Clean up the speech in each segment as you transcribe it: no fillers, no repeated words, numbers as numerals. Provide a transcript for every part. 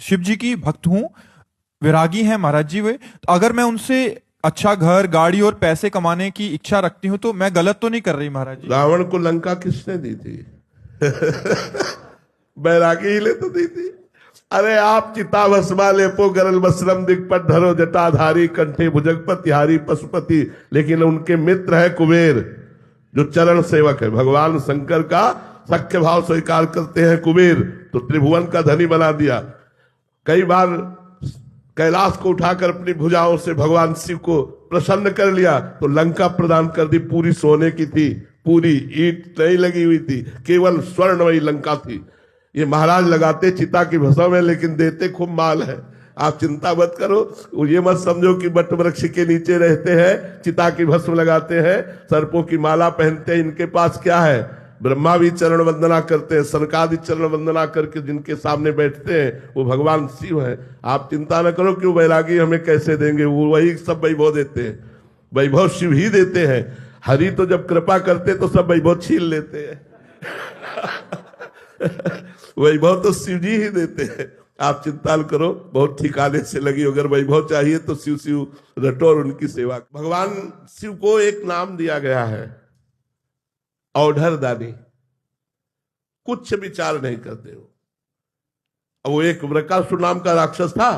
शिव जी की भक्त हूँ, विरागी हैं महाराज जी वे। तो अगर मैं उनसे अच्छा घर गाड़ी और पैसे कमाने की इच्छा रखती हूँ तो मैं गलत तो नहीं कर रही महाराज जी? रावण को लंका किसने दी थी? बैरागी ही ले तो दी थी। अरे आप चिता भस्मा लेपो गरल वस्त्रम दिग्पट धरो जटाधारी कंठे भुजगपतिहारी पशुपति, लेकिन उनके मित्र है कुबेर जो चरण सेवक है। भगवान शंकर का सख्य भाव स्वीकार करते हैं कुबेर, तो त्रिभुवन का धनी बना दिया। कई बार कैलाश को उठाकर अपनी भुजाओं से भगवान शिव को प्रसन्न कर लिया, तो लंका प्रदान कर दी, पूरी सोने की थी, पूरी ईंट नहीं लगी हुई थी, केवल स्वर्णमयी लंका थी। ये महाराज लगाते चिता की भस्म है, लेकिन देते खूब माल है। आप चिंता मत करो, ये मत समझो कि बट वृक्ष के नीचे रहते हैं, चिता की भस्म लगाते हैं, सर्पों की माला पहनते हैं। इनके पास क्या है? ब्रह्मा भी चरण वंदना करते हैं, सनकादि चरण वंदना करके जिनके सामने बैठते हैं वो भगवान शिव है। आप चिंता न करो कि वो बैरागी हमें कैसे देंगे, वो वही सब वैभव देते हैं, वैभव शिव ही देते हैं। हरि तो जब कृपा करते तो सब वैभव छीन लेते हैं। वैभव तो शिव जी ही देते हैं। आप चिंता न करो, बहुत ठिकाने से लगी। अगर वैभव चाहिए तो शिव शिव रटो और उनकी सेवा। भगवान शिव को एक नाम दिया गया है, औढ़र दानी। कुछ विचार नहीं करते हो। अब वो एक वृकासुर नाम का राक्षस था,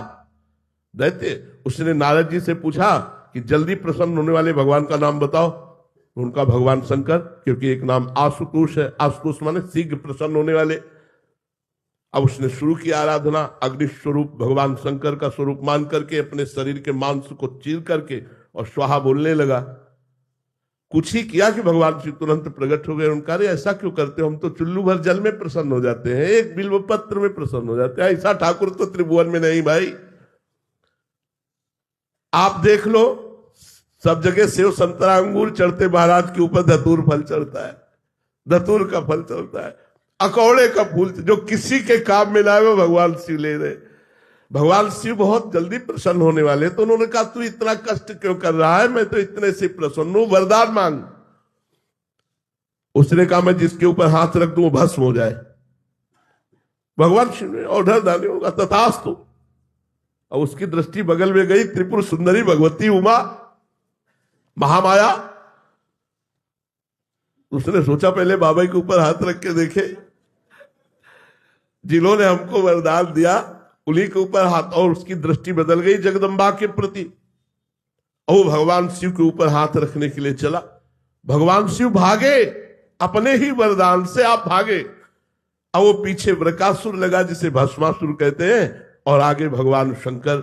दैत्य। उसने नारद जी से पूछा कि जल्दी प्रसन्न होने वाले भगवान का नाम बताओ। उनका भगवान शंकर, क्योंकि एक नाम आशुतोष है, आशुतोष माने शीघ्र प्रसन्न होने वाले। अब उसने शुरू की आराधना, अग्नि स्वरूप भगवान शंकर का स्वरूप मान करके अपने शरीर के मांस को चीर करके और स्वाहा बोलने लगा। कुछ ही किया कि भगवान श्री तुरंत प्रकट हो गए। उनका अरे ऐसा क्यों करते हो, हम तो चुल्लू भर जल में प्रसन्न हो जाते हैं, एक बिल्व पत्र में प्रसन्न हो जाते हैं, ऐसा ठाकुर तो त्रिभुवन में नहीं भाई। आप देख लो, सब जगह सेव संतरा अंगूर चढ़ते, महाराज के ऊपर धतूर फल चढ़ता है, धतूर का फल चढ़ता है, अकौड़े का फूल, जो किसी के काम में ना वो भगवान शिव ले रहे। भगवान शिव बहुत जल्दी प्रसन्न होने वाले, तो उन्होंने कहा तू इतना कष्ट क्यों कर रहा है, मैं तो इतने से प्रसन्न हूं, वरदान मांग। उसने कहा मैं जिसके ऊपर हाथ रख दूं वो भस्म हो जाए। भगवान शिव ने ऑर्डर डाले, होगा तथास्तु। और उसकी दृष्टि बगल में गई, त्रिपुर सुंदरी भगवती उमा महामाया। उसने सोचा पहले बाबा के ऊपर हाथ रख के देखे, जिन्होंने हमको वरदान दिया उन्हीं के ऊपर हाथ, और उसकी दृष्टि बदल गई जगदम्बा के प्रति। और भगवान शिव के ऊपर हाथ रखने के लिए चला। भगवान शिव भागे, अपने ही वरदान से आप भागे। अब वो पीछे वृकासुर लगा, जिसे भस्मासुर कहते हैं, और आगे भगवान शंकर।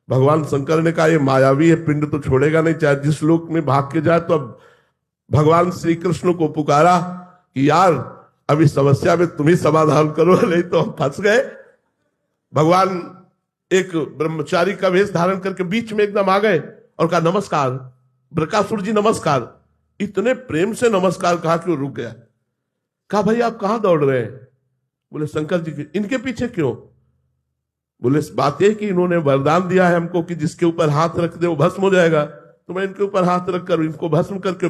भगवान शंकर ने कहा ये मायावी है, पिंड तो छोड़ेगा नहीं, चाहे जिस लोक में भाग के जाए। तो अब भगवान श्री कृष्ण को पुकारा कि यार अब इस समस्या में तुम ही समाधान करो, नहीं तो हम फंस गए। भगवान एक ब्रह्मचारी का वेश धारण करके बीच में एकदम आ गए और कहा नमस्कार वृकासुर जी, नमस्कार। इतने प्रेम से नमस्कार कहा कि वो रुक गया। कहा भाई आप कहां दौड़ रहे हैं? बोले शंकर जी के। इनके पीछे क्यों? बोले बात यह कि इन्होंने वरदान दिया है हमको कि जिसके ऊपर हाथ रख दे वो भस्म हो जाएगा, तो मैं इनके ऊपर हाथ रखकर इनको भस्म करके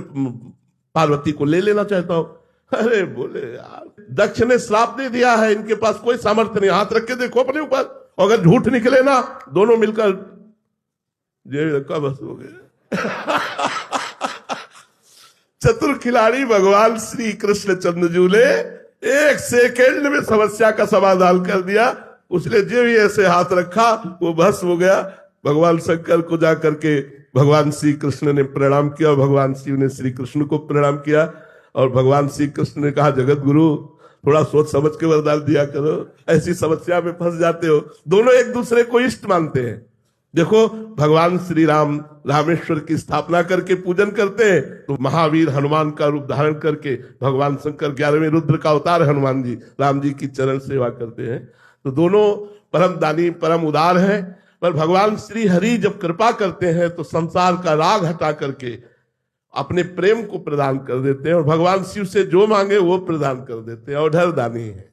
पार्वती को ले लेना चाहता हूं। अरे बोले यार, दक्ष ने श्राप दे दिया है, इनके पास कोई सामर्थ्य नहीं, हाथ रख के देखो अपने ऊपर, अगर झूठ निकले ना दोनों मिलकर जेब रखा बस हो गए। चतुर खिलाड़ी भगवान श्री कृष्ण चंद्रजू ने एक सेकेंड में समस्या का समाधान कर दिया। उसने जो भी ऐसे हाथ रखा वो भस्म हो गया। भगवान शंकर को जाकर के भगवान श्री कृष्ण ने प्रणाम किया, भगवान शिव ने श्री कृष्ण को प्रणाम किया, और भगवान श्री कृष्ण ने कहा जगत गुरु थोड़ा सोच समझ के वरदान दिया करो, ऐसी समस्या में फंस जाते हो। दोनों एक दूसरे को इष्ट मानते हैं। देखो भगवान श्री राम रामेश्वर की स्थापना करके पूजन करते हैं, तो महावीर हनुमान का रूप धारण करके भगवान शंकर 11वें रुद्र का अवतार हनुमान जी राम जी की चरण सेवा करते हैं। तो दोनों परम दानी परम उदार हैं। पर भगवान श्री हरि जब कृपा करते हैं तो संसार का राग हटा करके अपने प्रेम को प्रदान कर देते हैं, और भगवान शिव से जो मांगे वो प्रदान कर देते हैं। और औढ़र दानी है।